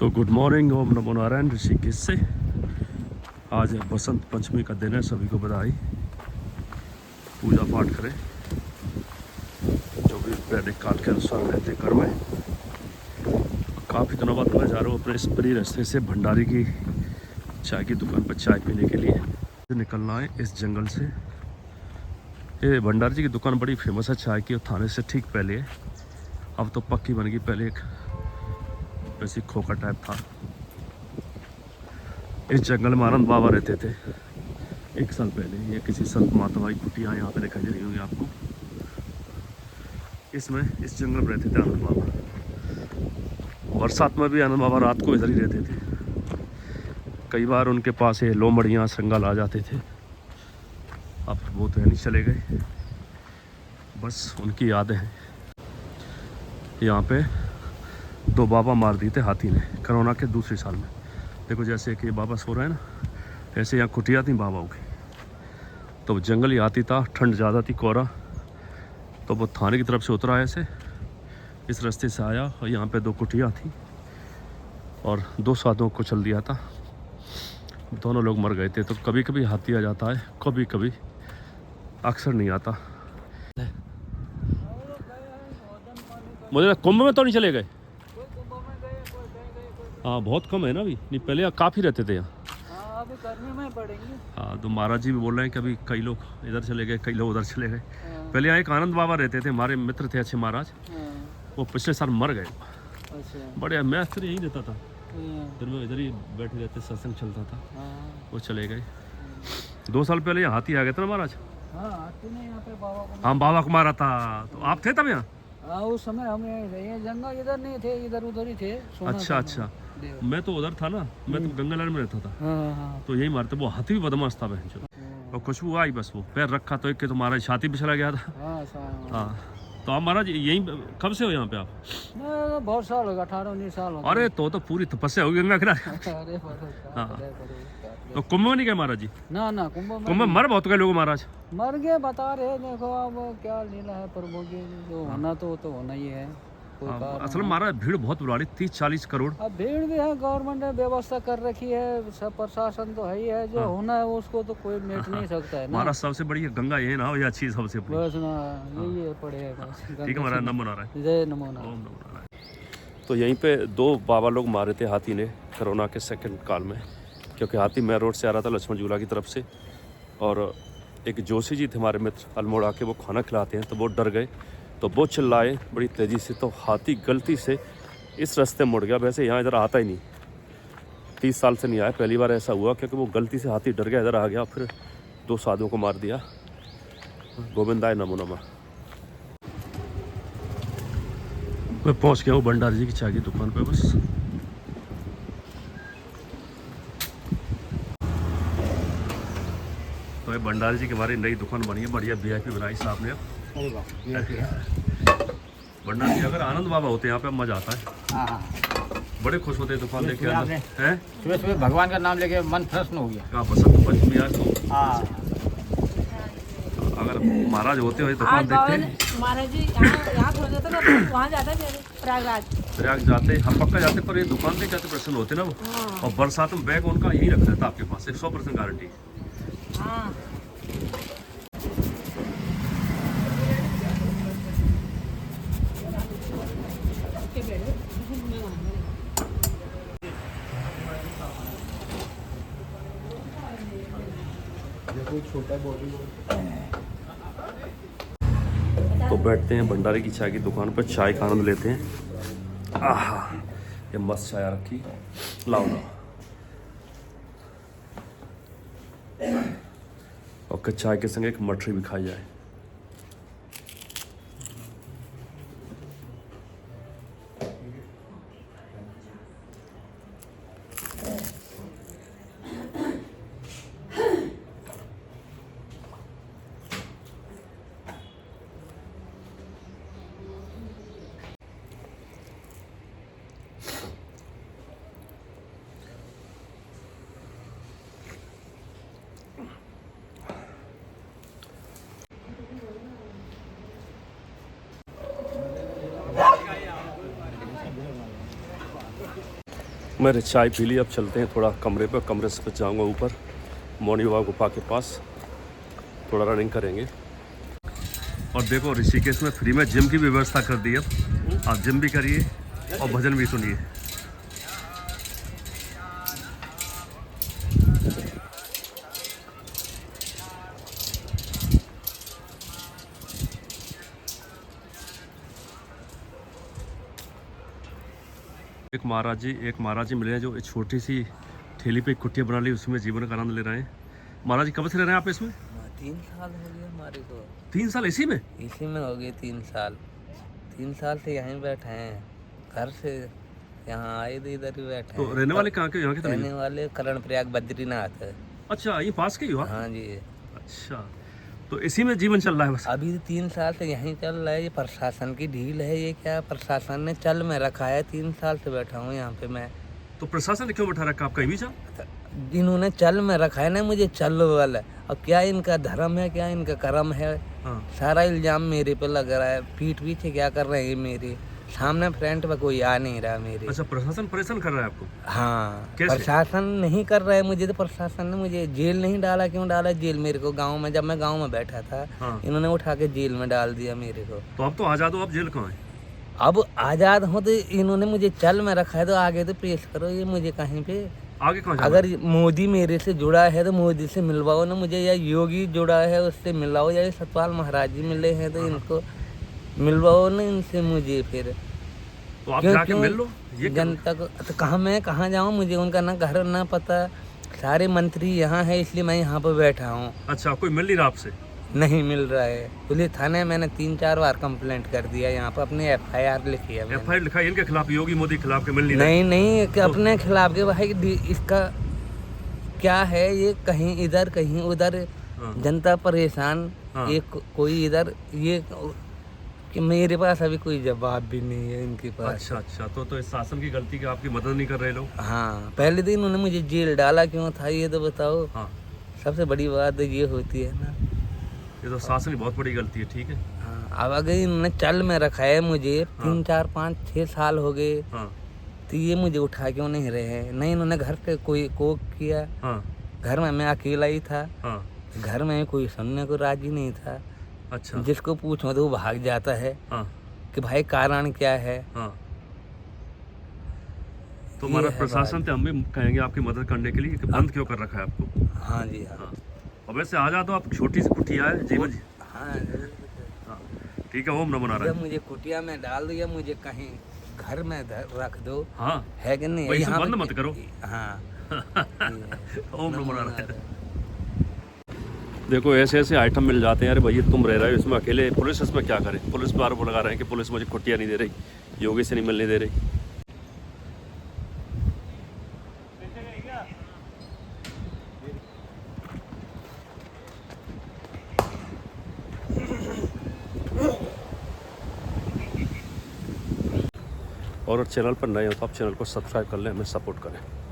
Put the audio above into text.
तो good morning, ओम नमो नारायण ऋषिकेश से। आज है बसंत पंचमी का दिन है। सभी को बधाई। पूजा पाठ करें, जो भी वैदिक काल के अनुसार रहते कर में। काफ़ी दिनों बाद मैं जा रहा हूँ अपने इस बड़ी रास्ते से भंडारी की चाय की दुकान पर चाय पीने के लिए। निकलना है इस जंगल से। ये भंडारी जी की दुकान बड़ी फेमस है चाय की, और थाने से ठीक पहले है। अब तो पक्की बन गई, पहले एक वैसी खोखा टाइप था। इस जंगल में आनंद बाबा रहते थे 1 साल पहले। ये किसी संत मातावाई कुटिया यहाँ पे दिखाई दे रही होंगी आपको। इसमें इस जंगल में रहते थे आनंद बाबा। बरसात में भी आनंद बाबा रात को इधर ही रहते थे। कई बार उनके पास ये लोमड़ियाँ श्रृंगाल आ जाते थे। अब वो तो नहीं, चले गए, बस उनकी यादें हैं। यहाँ पे 2 बाबा मार दिए थे हाथी ने कोरोना के दूसरे साल में। देखो जैसे कि बाबा सो रहा है ना, ऐसे यहाँ कुटिया थी बाबाओं की। तो जंगल ही आती था, ठंड ज़्यादा थी, कोहरा। तो वो थाने की तरफ से उतरा ऐसे, इस रास्ते से आया, और यहाँ पे 2 कुटिया थी और 2 साधुओं को चल दिया था। दोनों लोग मर गए थे। तो कभी कभी हाथी आ जाता है, कभी कभी, अक्सर नहीं आता। मुझे कुंभ में तो नहीं चले गए। हाँ बहुत कम है ना अभी, नहीं पहले काफ़ी रहते थे यहाँ। हाँ अभी गर्मी में पड़ेंगे। हाँ तो महाराज जी भी बोल रहे हैं कि अभी कई लोग इधर चले गए, कई लोग उधर चले गए। हाँ। पहले यहाँ एक आनंद बाबा रहते थे, हमारे मित्र थे अच्छे महाराज। हाँ। वो पिछले साल मर गए। अच्छा। बड़े, मैं फिर यहीं रहता था, हाँ। फिर मैं इधर ही बैठे रहते, सत्संग चलता था। हाँ। वो चले गए। 2 साल पहले यहाँ हाथी आ गए थे ना महाराज। हाँ हाथी ने यहाँ पे बाबा को हाँ बाबा को मारा था, तो आप थे तब यहाँ? हाँ उस समय हम यहीं थे। ये जंगल इधर नहीं थे, इधर उधर ही थे। अच्छा अच्छा, मैं तो उधर था ना, मैं तो गंगालर में रहता था। हाँ हाँ। तो यही मारते। वो हाथी भी बदमाश था बहन जो। और खुशबू आई, बस वो पैर रखा तो एक के तो महाराज छाती पे चला गया था। हाँ तो आप महाराज यहीं कब से हो यहाँ पे आप? मैं बहुत साल हो गया, 18-19 साल हो गए। अरे तो पूरी तपस्या होगी गंगा किनारे। अरे हाँ तो कुंभ में नहीं गए महाराज जी? ना कुंभ में मर बहुत गए लोग महाराज। मर गए बता रहे। देखो अब क्या लीला है प्रभु की, जो होना तो होना ही है। असल में महाराज भीड़ बहुत बुरा रही, 30-40 करोड़। अब भीड़ भी है, गवर्नमेंट ने व्यवस्था कर रखी है, सब प्रशासन तो है ही है। जो होना है उसको तो कोई मेट नहीं सकता है ना। महाराज सबसे बड़ी गंगा ये ना हो, या चीज सबसे बड़ी बस ना, यही है पड़े बस। ठीक है महाराज, नमो नारायण। जय नमो नारायण। ओम नमो नारायण। तो यहीं पे 2 बाबा लोग मारे थे हाथी ने कोरोना के सेकंड काल में। क्योंकि हाथी मैं रोड से आ रहा था लक्ष्मण झूला की तरफ से, और एक जोशी जी थे हमारे मित्र अल्मोड़ा के, वो खाना खिलाते हैं, तो वो डर गए। तो वो चिल्लाए बड़ी तेज़ी से, तो हाथी गलती से इस रास्ते मुड़ गया। वैसे यहाँ इधर आता ही नहीं, 30 साल से नहीं आया, पहली बार ऐसा हुआ। क्योंकि वो गलती से हाथी डर गया, इधर आ गया, फिर 2 साधुओं को मार दिया। गोविंदाय नमो नमः। मैं पहुँच गया हूँ भंडारी जी की चाय की दुकान पे बस। तो ये भंडारी जी की हमारी नई दुकान बनी है, बढ़िया VIP बनाई साहब ने। भंडारी जी अगर आनंद बाबा होते यहाँ पे मजा आता है। हाँ। बड़े खुश होते दुकान देख के अंदर हैं। सुबह सुबह भगवान का नाम लेके मन प्रसन्न हो गया। कहाँ बसंत पंचमी आज तो। हाँ। अगर महाराज होते हुए दुकान देखते महाराज जी यहाँ छोड़ देते तो वहाँ जाते प्रयाग जाते, हम पक्का जाते, पर ये दुकान देख जाते प्रसन्न होते ना वो। और बरसात में बैग उनका यही रखता था आपके पास, 100% गारंटी। हाँ। तो बैठते हैं भंडारी की चाय की दुकान पर, चाय का आनंद लेते हैं। आहा, ये मस्त चाय रखी, लाओ ना। और चाय के संग एक मठरी भी खाई जाए। मैंने चाय पी ली, अब चलते हैं थोड़ा कमरे पर। कमरे से जाऊँगा ऊपर मौनी बाबा गुफा के पास, थोड़ा रनिंग करेंगे। और देखो ऋषिकेश में फ्री में जिम की भी व्यवस्था कर दी। अब आप जिम भी करिए और भजन भी सुनिए। एक महाराज जी मिले हैं जो एक छोटी सी ठेली पे कुटिया बना ली, उसमें जीवन का आनंद ले रहे हैं। महाराज जी कब से रह रहे हैं आप इसमें? 3 साल हो गए हमारे को। 3 साल इसी में? इसी में हो गए 3 साल। 3 साल से यहीं बैठे हैं, घर से यहाँ आए थे, इधर ही बैठे तो हैं। रहने वाले कहाँ के, यहाँ के तो नहीं? रहने वाले कर्णप्रयाग बद्रीनाथ है। अच्छा, ये पास के ही हो आप? हाँ जी। अच्छा, तो इसी में जीवन चल रहा है बस? अभी 3 साल से यहीं चल रहा है। ये प्रशासन की ढील है, ये क्या प्रशासन ने चल में रखा है। 3 साल से बैठा हूँ यहाँ पे मैं। तो प्रशासन ने क्यों बैठा रखा, आप कहीं भी जाओ? इन्होंने चल में रखा है ना मुझे, चल वाला। अब क्या इनका धर्म है, क्या इनका कर्म है? हाँ। सारा इल्जाम मेरे पे लग रहा है। पीठ पीछे क्या कर रहे हैं मेरे, सामने फ्रंट पे कोई आ नहीं रहा मेरे। अच्छा, प्रशासन परेशान कर रहा है आपको? हाँ, कैसे? प्रशासन नहीं कर रहा है मुझे, तो प्रशासन ने मुझे जेल नहीं डाला। क्यों डाला जेल मेरे को? गांव में, जब मैं गांव में बैठा था, हाँ। इन्होंने उठा के जेल में डाल दिया मेरे को। तो अब तो आजाद हो, अब जेल कहाँ है? अब आज़ाद हो तो इन्होंने मुझे चल में रखा है, तो आगे तो पेश करो ये मुझे कहीं पे। आगे कहाँ जाना? अगर मोदी मेरे से जुड़ा है तो मोदी से मिलवाओ ना मुझे, या योगी जुड़ा है उससे मिलवाओ, या ये सतपाल महाराज जी मिले हैं तो इनको मिलवाओ ना इनसे मुझे। फिर तो आप क्यों- जाके क्यों मिल लो, ये क्या? जनता को तो कहाँ मैं कहाँ जाऊँ? मुझे उनका ना घर ना पता। सारे मंत्री यहाँ है, इसलिए मैं यहाँ पर बैठा हूँ। अच्छा, कोई मिल नहीं रहा आपसे? नहीं मिल रहा है। पुलिस थाने मैंने 3-4 बार कंप्लेंट कर दिया, यहाँ पर अपने FIR लिखी है मैंने। FIR लिखा है इनके खिलाफ, योगी मोदी के खिलाफ के मिल नहीं रहे? नहीं कि अपने खिलाफ के भाई इसका क्या है, ये कहीं इधर कहीं उधर, हाँ। जनता परेशान। हाँ। ये कोई इधर, ये कि मेरे पास अभी कोई जवाब भी नहीं है इनके पास। अच्छा, तो इस शासन की गलती की आपकी मदद नहीं कर रहे लोग? हाँ, पहले दिन उन्होंने मुझे जेल डाला क्यों था ये तो बताओ। हाँ, सबसे बड़ी बात ये होती है ना। ये तो शासन की बहुत बड़ी गलती है। ठीक है। हाँ, अब अगर इन्होंने चल में रखा है मुझे, 3, 4, 5, 6 साल हो गए, हाँ, तो ये मुझे उठा क्यों नहीं रहे हैं? नहीं, इन्होंने घर पे कोई कोक किया। हाँ, घर में मैं अकेला ही था, हाँ। घर में कोई सुनने को राजी नहीं था। अच्छा। जिसको पूछो तो वो भाग जाता है हाँ, कि भाई कारण क्या है। हाँ। तो ये हमारा है प्रशासन से हम भी कहेंगे आपकी मदद करने के लिए कि बंद क्यों कर रखा है आपको। हाँ जी। हाँ हाँ। और वैसे आ जा तो आप, छोटी सी कुटिया है जीवन जी। हाँ। हाँ, ठीक है। ओम नमो नारायण। जब मुझे कुटिया में डाल दो या मुझे कहीं घर में रख दो, हाँ, है कि नहीं? वही से यहाँ बंद पे- मत करो। हाँ। ओम नमो नारायण। देखो ऐसे ऐसे आइटम मिल जाते हैं। अरे भैया तुम रह रहे हो इसमें अकेले, पुलिस इसमें क्या करे? पुलिस पर आरोप लगा रहे हैं कि पुलिस मुझे कुटिया नहीं दे रही, योगी से नहीं मिलने दे रही। और चैनल पर नए हो तो आप चैनल को सब्सक्राइब कर लें, हमें सपोर्ट करें।